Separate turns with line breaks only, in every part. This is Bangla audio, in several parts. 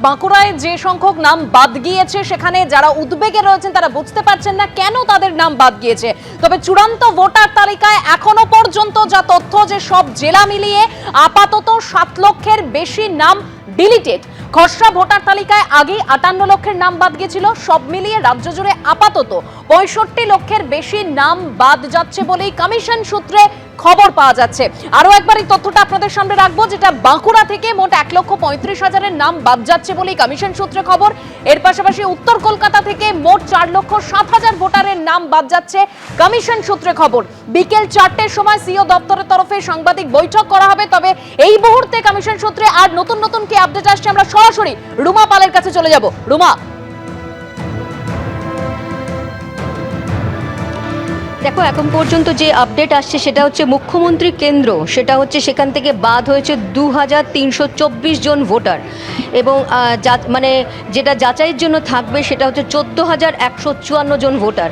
বাঁকুড়ায় যে সংখ্যক নাম বাদ গিয়েছে সেখানে যারা উদ্বেগে রয়েছেন তারা বুঝতে পারছেন না কেন তাদের নাম বাদ গিয়েছে। তবে চূড়ান্ত ভোটার তালিকায় এখনো পর্যন্ত যা তথ্য যে সব জেলা মিলিয়ে আপাতত 7 লক্ষের বেশি নাম ডিলিটেড। খসড়া ভোটার তালিকায় আগেই 58 লক্ষের নাম বাদ গিয়েছিল। সব মিলিয়ে রাজ্য জুড়ে আপাতত 65 লক্ষের বেশি নাম বাদ যাচ্ছে বলেই কমিশন সূত্রে খবর পাওয়া যাচ্ছে। আরো একবার এই তথ্যটা আপনাদের সামনে রাখবো, যেটা বাঁকুড়া থেকে মোট 1,35,000-এর নাম বাদ যাচ্ছে বলেই কমিশন সূত্রে খবর। এর পাশাপাশি উত্তর কলকাতা থেকে মোট 4,07,000 ভোটারের নাম বাদ যাচ্ছে কমিশন সূত্রে খবর। বিকেল 4টের সময় সিও দপ্তরের তরফে সাংবাদিক বৈঠক করা হবে। তবে এই মুহূর্তে কমিশন সূত্রে আর নতুন নতুন কি আপডেট আসছে আমরা সরাসরি রুমা পালের কাছে চলে যাব। রুমা,
দেখো, এখন পর্যন্ত যে আপডেট আসছে সেটা হচ্ছে মুখ্যমন্ত্রী কেন্দ্র, সেটা হচ্ছে সেখান থেকে বাদ হয়েছে 2,324 জন ভোটার এবং মানে যেটা যাচাইয়ের জন্য থাকবে সেটা হচ্ছে 14,154 জন ভোটার।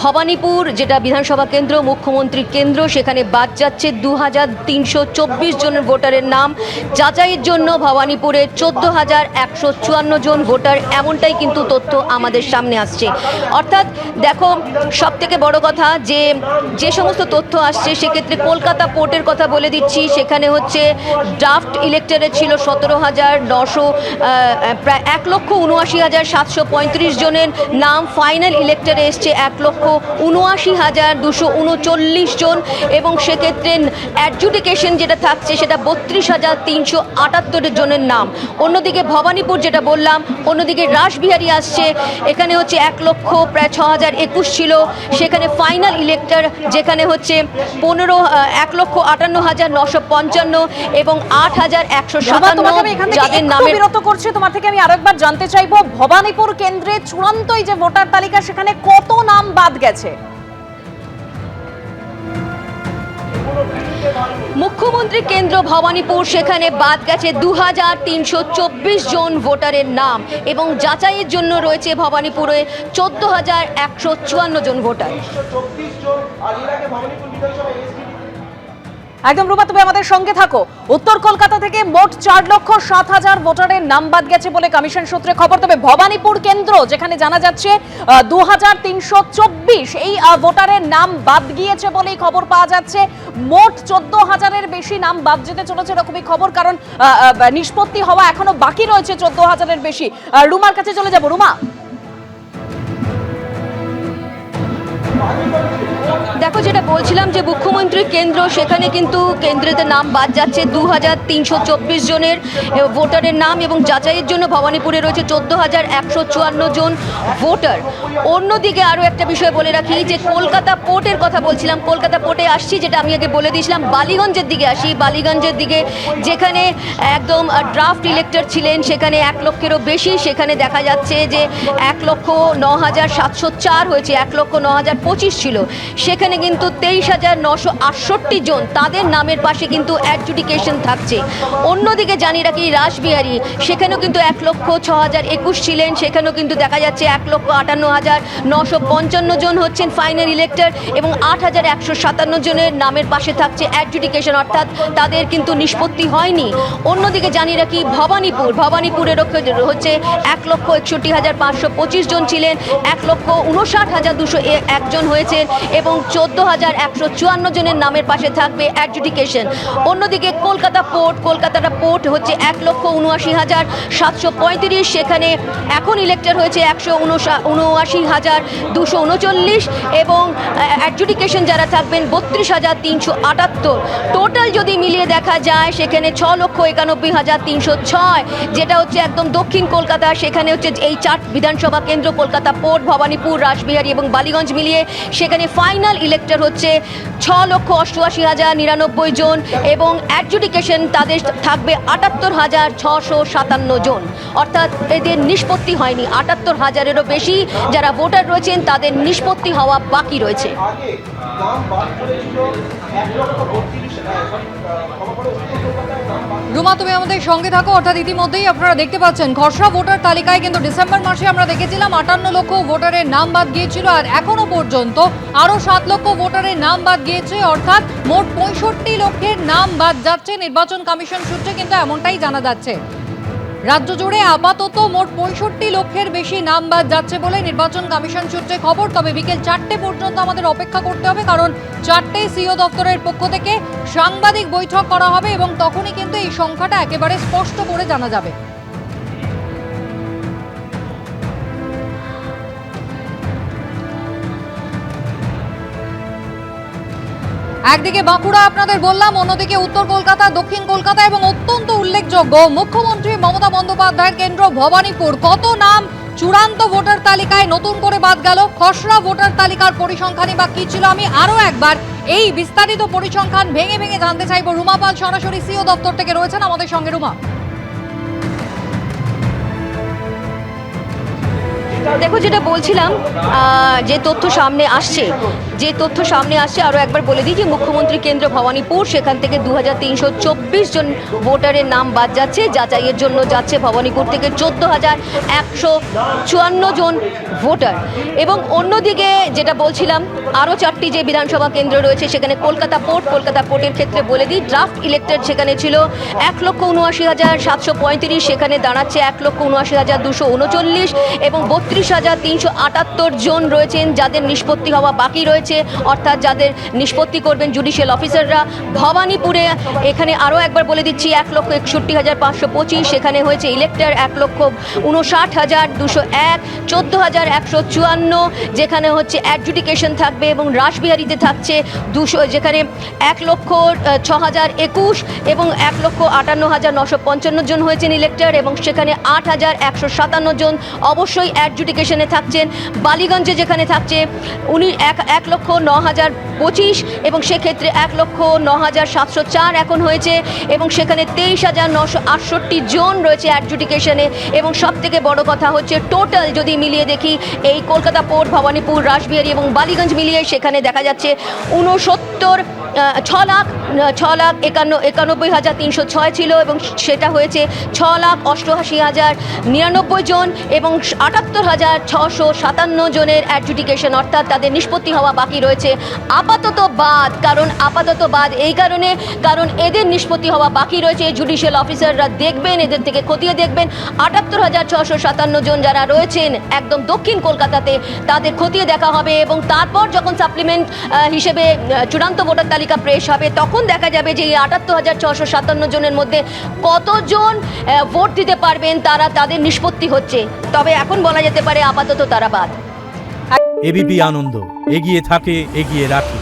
ভবানীপুর যেটা বিধানসভা কেন্দ্র, মুখ্যমন্ত্রীর কেন্দ্র, সেখানে বাদ যাচ্ছে 2,324 জন ভোটারের নাম। যাচাইয়ের জন্য ভবানীপুরে 14,154 জন ভোটার, এমনটাই কিন্তু তথ্য আমাদের সামনে আসছে। অর্থাৎ দেখো, সব থেকে বড় কথা যে সমস্ত তথ্য আসছে সেক্ষেত্রে কলকাতা পোর্টের কথা বলে দিচ্ছি। সেখানে হচ্ছে ড্রাফট ইলেক্টরে ছিল 17,900, প্রায় 1,79,735 জনের নাম। ফাইনাল ইলেক্টরে এসছে 1,79,239 জন এবং সেক্ষেত্রে অ্যাডজুডিকেশন যেটা থাকছে সেটা 32,378 জনের নাম। অন্যদিকে ভবানীপুর যেটা বললাম, অন্যদিকে রাসবিহারী আসছে, এখানে হচ্ছে 1,06,021 ছিল। সেখানে ফাইনাল ইলেক্টর যেখানে হচ্ছে 1,58,955 এবং 8,157 যাদের নামে
বিরত করছে। তোমার থেকে আমি আরেকবার জানতে চাইবো, ভবানীপুর কেন্দ্রে চূড়ান্ত এই যে ভোটার তালিকা সেখানে কত নাম বাদ গেছে?
মুখ্যমন্ত্রী কেন্দ্র ভবানীপুর, সেখানে বাদ গেছে 2,324 জন ভোটারের নাম এবং যাচাইয়ের জন্য রয়েছে ভবানীপুরে 14,154 জন ভোটার।
একদম রূপা, তুমি আমাদের সঙ্গে থাকো। উত্তর কলকাতা থেকে মোট 4,07,000 ভোটারের নাম বাদ গেছে বলে কমিশন সূত্রে খবর। তবে ভবানীপুর কেন্দ্র যেখানে জানা যাচ্ছে 2,324 এই ভোটারের নাম বাদ গিয়েছে বলেই খবর পাওয়া যাচ্ছে। মোট 14,000-এর বেশি নাম বাদ যেতে চলেছে এরকমই খবর, কারণ নিষ্পত্তি হওয়া এখনো বাকি রয়েছে 14,000-এর বেশি। রুমার কাছে চলে যাব। রুমা,
দেখো, যেটা বলছিলাম যে মুখ্যমন্ত্রীর কেন্দ্র, সেখানে কিন্তু কেন্দ্রেতে নাম বাদ যাচ্ছে 2,324 জনের ভোটারের নাম এবং যাচাইয়ের জন্য ভবানীপুরে রয়েছে 14,154 জন ভোটার। অন্যদিকে আরও একটা বিষয় বলে রাখি যে কলকাতা পোর্টের কথা বলছিলাম, কলকাতা পোর্টে আসছি, যেটা আমি আগে বলে দিয়েছিলাম। বালিগঞ্জের দিকে আসি, বালিগঞ্জের দিকে যেখানে একদম ড্রাফট ইলেক্টর ছিলেন সেখানে 1 লক্ষেরও বেশি। সেখানে দেখা যাচ্ছে যে 1,09,704 হয়েছে, 1,09,025 ছিল। সেখানে কিন্তু 23,968 জন, তাদের নামের পাশে কিন্তু অ্যাডজুডিকেশন থাকছে। অন্যদিকে জানিয়ে রাখি রাসবিহারী, সেখানেও কিন্তু 1,06,021 ছিলেন। সেখানেও কিন্তু দেখা যাচ্ছে 1,58,955 জন হচ্ছেন ফাইনাল ইলেক্টর এবং 8,157 জনের নামের পাশে থাকছে অ্যাডজুডিকেশন, অর্থাৎ তাদের কিন্তু নিষ্পত্তি হয়নি। অন্যদিকে জানিয়ে রাখি ভবানীপুরের হচ্ছে 1,61,525 জন ছিলেন, 1,59,201 জন হয়েছেন এবং 14,154 জনের নামের পাশে থাকবে অ্যাডজুডিকেশন। অন্যদিকে কলকাতা পোর্ট হচ্ছে 1,79,735, সেখানে এখন ইলেক্টর হয়েছে 1,79,239 এবং অ্যাডজুডিকেশন যারা থাকবেন 32,378। টোটাল যদি মিলিয়ে দেখা যায় সেখানে 6,91,306, যেটা হচ্ছে একদম দক্ষিণ কলকাতা। সেখানে হচ্ছে এই 4 বিধানসভা কেন্দ্র, কলকাতা পোর্ট, ভবানীপুর, রাসবিহারী এবং বালিগঞ্জ মিলিয়ে সেখানে ফাইনাল ইলেক্টর হচ্ছে 6,88,099 জন এবং অ্যাডজুডিকেশন তাদের থাকবে 78,657 জন। অর্থাৎ এদের নিষ্পত্তি হয়নি। 78,000-এরও বেশি যারা ভোটার রয়েছেন তাদের নিষ্পত্তি হওয়া বাকি রয়েছে।
রুমা, তুমি আমাদের সঙ্গে থাকো। অর্থাৎ ইতিমধ্যেই আপনারা দেখতে পাচ্ছেন খসড়া ভোটার তালিকায় কিন্তু ডিসেম্বর মাসে আমরা দেখেছিলাম 58 লক্ষ ভোটারের নাম বাদ গিয়েছিল, আর এখনো পর্যন্ত আরো 7 লক্ষ ভোটারের নাম বাদ গিয়েছে। অর্থাৎ মোট 65 লক্ষের নাম বাদ যাচ্ছে। নির্বাচন কমিশন সূত্রে কিন্তু এমনটাই জানা যাচ্ছে। রাজ্য জুড়ে আপাতত মোট 65 লক্ষের বেশি নাম বাদ যাচ্ছে বলে নির্বাচন কমিশন সূত্রে খবর। তবে বিকেল 4টে পর্যন্ত আমাদের অপেক্ষা করতে হবে, কারণ 4টেই সিও দপ্তরের পক্ষ থেকে সাংবাদিক বৈঠক করা হবে এবং তখনই কিন্তু এই সংখ্যাটা একেবারে স্পষ্ট করে জানা যাবে। একদিকে বাঁকুড়া আপনাদের বললাম, অন্যদিকে উত্তর কলকাতা, দক্ষিণ কলকাতা এবং অত্যন্ত উল্লেখযোগ্য মুখ্যমন্ত্রী মমতা বন্দ্যোপাধ্যায়ের কেন্দ্র ভবানীপুর। কত নাম চূড়ান্ত ভোটার তালিকায় নতুন করে বাদ গেল, খসড়া ভোটার তালিকার পরিসংখ্যানই বা কি ছিল, আমি আরো একবার এই বিস্তারিত পরিসংখ্যান ভেঙে ভেঙে জানতে চাইবো। রুমা পাল সরাসরি সিও দপ্তর থেকে রয়েছেন আমাদের সঙ্গে। রুমা,
দেখো, যেটা বলছিলাম, যে তথ্য সামনে আসছে আরও একবার বলে দিই যে মুখ্যমন্ত্রী কেন্দ্র ভবানীপুর, সেখান থেকে 2324 জন ভোটারের নাম বাদ যাচ্ছে। যাচাইয়ের জন্য যাচ্ছে ভবানীপুর থেকে 14,154 জন ভোটার। এবং অন্যদিকে যেটা বলছিলাম, আরও 4টি যে বিধানসভা কেন্দ্র রয়েছে সেখানে কলকাতা পোর্টের ক্ষেত্রে বলে দিই, ড্রাফট ইলেক্টেড সেখানে ছিল 1,79,735, সেখানে দাঁড়াচ্ছে 1,79,239 এবং 32,378 জন রয়েছেন যাদের নিষ্পত্তি হওয়া বাকি রয়েছে, অর্থাৎ যাদের নিষ্পত্তি করবেন জুডিশিয়াল অফিসাররা। ভবানীপুরে এখানে আরও একবার বলে দিচ্ছি 1,61,525, সেখানে হয়েছে ইলেক্টর 1,59,201, 14,154 যেখানে হচ্ছে অ্যাডজুডিকেশন থাকবে, এবং রাসবিহারীতে থাকছে 200, যেখানে 1,06,021 এবং 1,58,955 জন হয়েছেন ইলেক্টর, এবং সেখানে 8,157 জন অবশ্যই অ্যাডজুডিকেশনে থাকছেন। বালিগঞ্জে যেখানে থাকছে 1,09,025 এবং সেক্ষেত্রে 1,09,704 এখন হয়েছে, এবং সেখানে 23,968 জন রয়েছে অ্যাডজুডিকেশনে। এবং সব থেকে বড় কথা হচ্ছে টোটাল যদি মিলিয়ে দেখি, এই কলকাতা পোর্ট, ভবানীপুর, রাসবিহারী এবং বালিগঞ্জ মিলিয়ে সেখানে দেখা যাচ্ছে 6,91,306 ছিল, এবং সেটা হয়েছে 6,88,099 জন এবং 78,657 জনের অ্যাডজুডিকেশন, অর্থাৎ তাদের নিষ্পত্তি হওয়া বাকি রয়েছে আপাতত বাদ। কারণ এদের নিষ্পত্তি হওয়া বাকি রয়েছে, জুডিশিয়াল অফিসাররা দেখবেন, এদের থেকে খতিয়ে দেখবেন। 78,657 জন যারা রয়েছেন একদম দক্ষিণ কলকাতাতে, তাদের খতিয়ে দেখা হবে, এবং তারপর যখন সাপ্লিমেন্ট হিসেবে চূড়ান্ত ভোটার তালিকা পেশ হবে, তখন দেখা যাবে যে এই 78,657 জনের মধ্যে কতজন ভোট দিতে পারবেন, তাদের নিষ্পত্তি হচ্ছে। তবে এখন বলা যেতে পারে আপাতত তারা বাদ।
এবিপি আনন্দ, এগিয়ে থাকে, এগিয়ে রাখে।